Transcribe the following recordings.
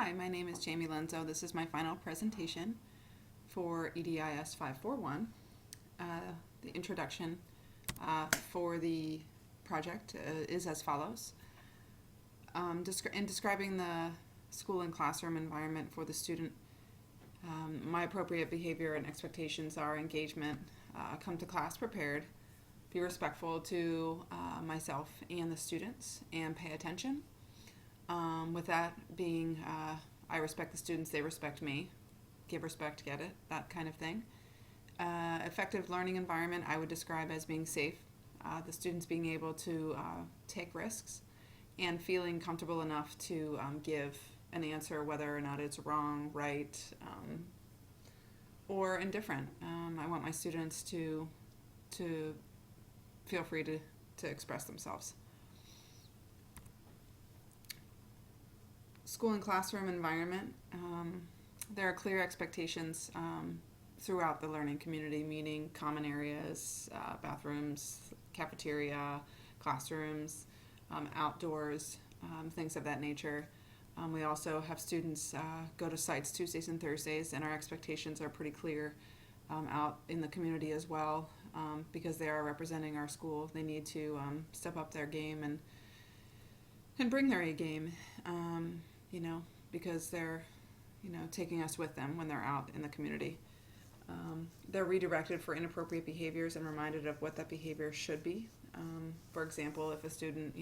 Hi, my name is Jamie Lenzo. This is my final presentation for EDIS 541. The introduction for the project is as follows. In describing the school and classroom environment for the student, my appropriate behavior and expectations are engagement, come to class prepared, be respectful to myself and the students, and pay attention. With that being, I respect the students, they respect me. Give respect, get it, that kind of thing. Effective learning environment I would describe as being safe, the students being able to take risks and feeling comfortable enough to give an answer whether or not it's wrong, right, or indifferent. I want my students to feel free to express themselves. School and classroom environment, there are clear expectations throughout the learning community, meaning common areas, bathrooms, cafeteria, classrooms, outdoors, things of that nature. We also have students go to sites Tuesdays and Thursdays, and our expectations are pretty clear out in the community as well, because they are representing our school. They need to step up their game and bring their A game, because they're, taking us with them when they're out in the community. They're redirected for inappropriate behaviors and reminded of what that behavior should be. For example, if a student,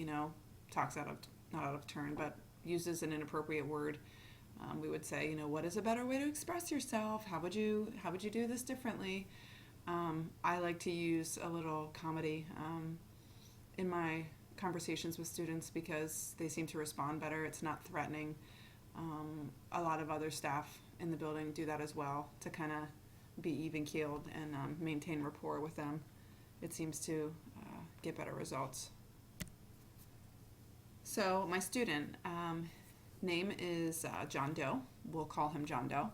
talks not out of turn, but uses an inappropriate word, we would say, what is a better way to express yourself? How would you do this differently? I like to use a little comedy in my conversations with students because they seem to respond better. It's not threatening. A lot of other staff in the building do that as well to kind of be even-keeled and maintain rapport with them. It seems to get better results. So my student name is John Doe. We'll call him John Doe.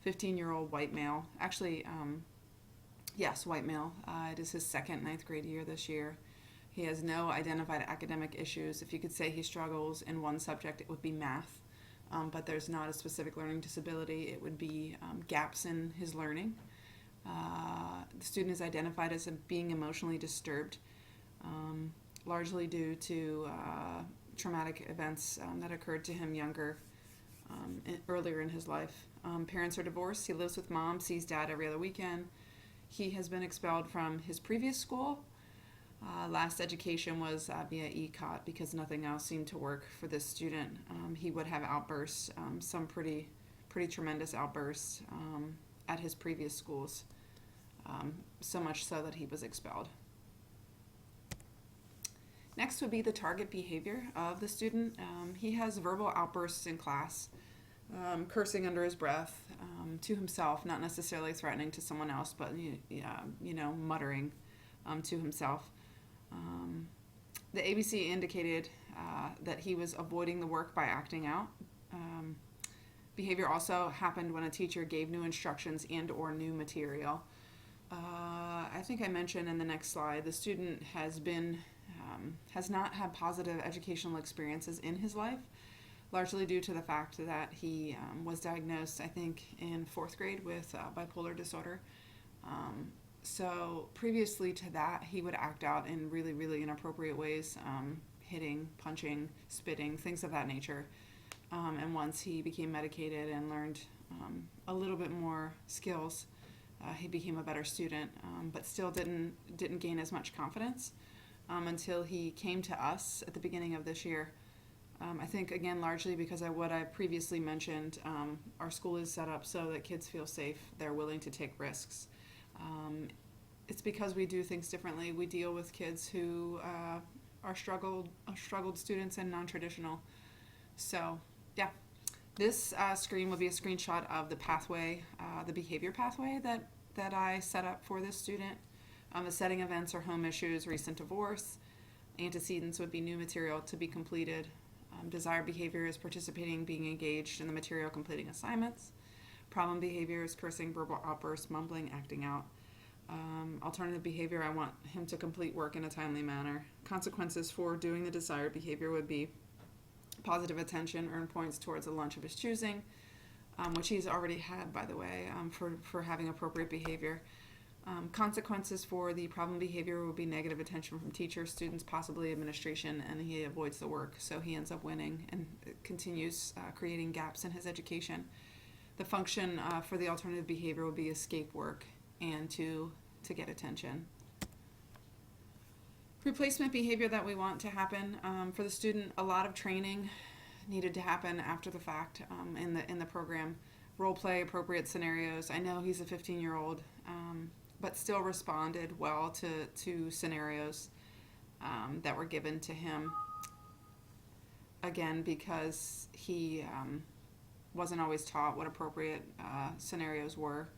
15-year-old white male. Actually, yes, white male. It is his second ninth grade year this year. He has no identified academic issues. If you could say he struggles in one subject, it would be math. But there's not a specific learning disability. It would be gaps in his learning. The student is identified as being emotionally disturbed, largely due to traumatic events that occurred to him earlier in his life. Parents are divorced. He lives with mom, sees dad every other weekend. He has been expelled from his previous school. Last education was via ECOT because nothing else seemed to work for this student. He would have outbursts, some pretty tremendous outbursts at his previous schools, so much so that he was expelled. Next would be the target behavior of the student. He has verbal outbursts in class, cursing under his breath to himself, not necessarily threatening to someone else, but muttering to himself. The ABC indicated that he was avoiding the work by acting out. Behavior also happened when a teacher gave new instructions and/or new material. I think I mentioned in the next slide, the student has not had positive educational experiences in his life, largely due to the fact that he was diagnosed, I think, in 4th grade with bipolar disorder. So previously to that, he would act out in really, really inappropriate ways, hitting, punching, spitting, things of that nature. And once he became medicated and learned a little bit more skills, he became a better student, but still didn't gain as much confidence until he came to us at the beginning of this year. I think, again, largely because of what I previously mentioned, our school is set up so that kids feel safe. They're willing to take risks. It's because we do things differently. We deal with kids who are struggled students and non-traditional. So, yeah. This screen will be a screenshot of the pathway, the behavior pathway that I set up for this student. The setting events are home issues, recent divorce. Antecedents would be new material to be completed. Desired behavior is participating, being engaged in the material, completing assignments. Problem behavior is cursing, verbal outbursts, mumbling, acting out. Alternative behavior, I want him to complete work in a timely manner. Consequences for doing the desired behavior would be positive attention earn points towards a lunch of his choosing, which he's already had, by the way, for having appropriate behavior. Consequences for the problem behavior will be negative attention from teachers, students, possibly administration, and he avoids the work, so he ends up winning and continues creating gaps in his education. The function for the alternative behavior will be escape work and to get attention. Replacement behavior that we want to happen for the student, a lot of training needed to happen after the fact in the program. Role play appropriate scenarios. I know he's a 15-year-old, but still responded well to scenarios that were given to him. Again, because he wasn't always taught what appropriate scenarios were.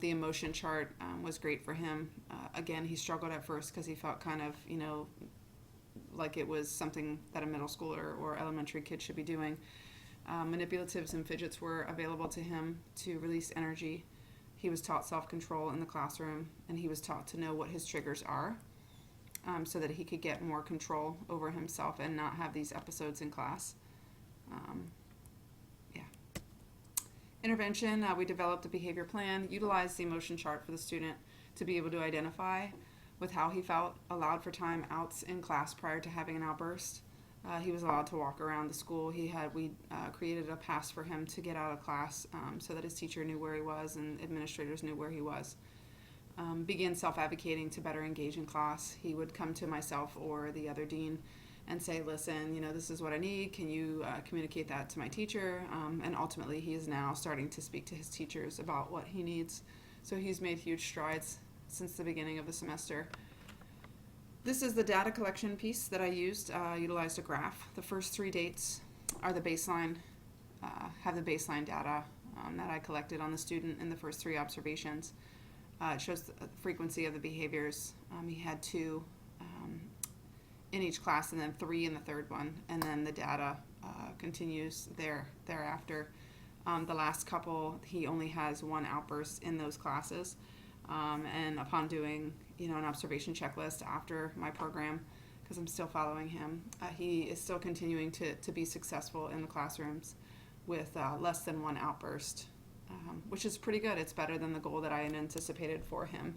The emotion chart was great for him. Again, he struggled at first because he felt kind of, like it was something that a middle schooler or elementary kid should be doing. Manipulatives and fidgets were available to him to release energy. He was taught self-control in the classroom, and he was taught to know what his triggers are so that he could get more control over himself and not have these episodes in class. Intervention, we developed a behavior plan, utilized the emotion chart for the student to be able to identify with how he felt, allowed for time outs in class prior to having an outburst. He was allowed to walk around the school. We created a pass for him to get out of class so that his teacher knew where he was and administrators knew where he was. Began self-advocating to better engage in class. He would come to myself or the other dean and say, listen, this is what I need. Can you communicate that to my teacher? And ultimately, he is now starting to speak to his teachers about what he needs. So he's made huge strides since the beginning of the semester. This is the data collection piece that I used. Utilized a graph. The first 3 dates are the baseline, have the baseline data that I collected on the student in the first 3 observations. It shows the frequency of the behaviors. He had 2 in each class and then 3 in the third one, and then the data continues thereafter. The last couple, he only has 1 outburst in those classes, and upon doing an observation checklist after my program, because I'm still following him, he is still continuing to be successful in the classrooms with less than 1 outburst, which is pretty good. It's better than the goal that I had anticipated for him.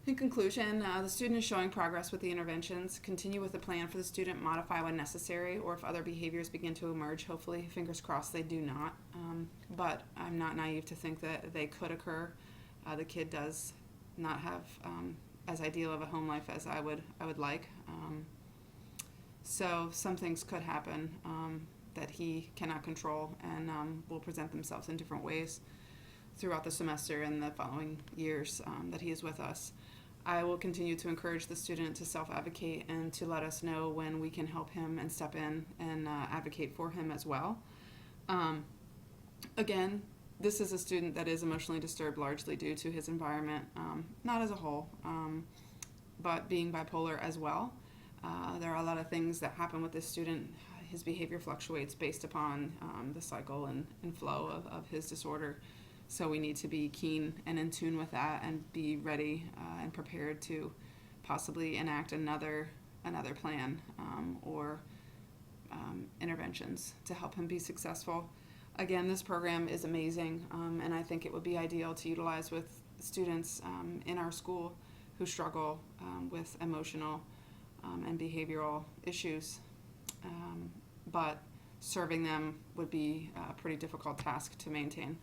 In conclusion, the student is showing progress with the interventions. Continue with the plan for the student, modify when necessary, or if other behaviors begin to emerge, hopefully, fingers crossed, they do not. But I'm not naive to think that they could occur. The kid does not have as ideal of a home life as I would like. So some things could happen that he cannot control and will present themselves in different ways throughout the semester and the following years that he is with us. I will continue to encourage the student to self-advocate and to let us know when we can help him and step in and advocate for him as well. Again, this is a student that is emotionally disturbed largely due to his environment, not as a whole, but being bipolar as well. There are a lot of things that happen with this student. His behavior fluctuates based upon the cycle and flow of his disorder. So we need to be keen and in tune with that and be ready and prepared to possibly enact another plan or interventions to help him be successful. Again, this program is amazing, and I think it would be ideal to utilize with students in our school who struggle with emotional and behavioral issues. But serving them would be a pretty difficult task to maintain.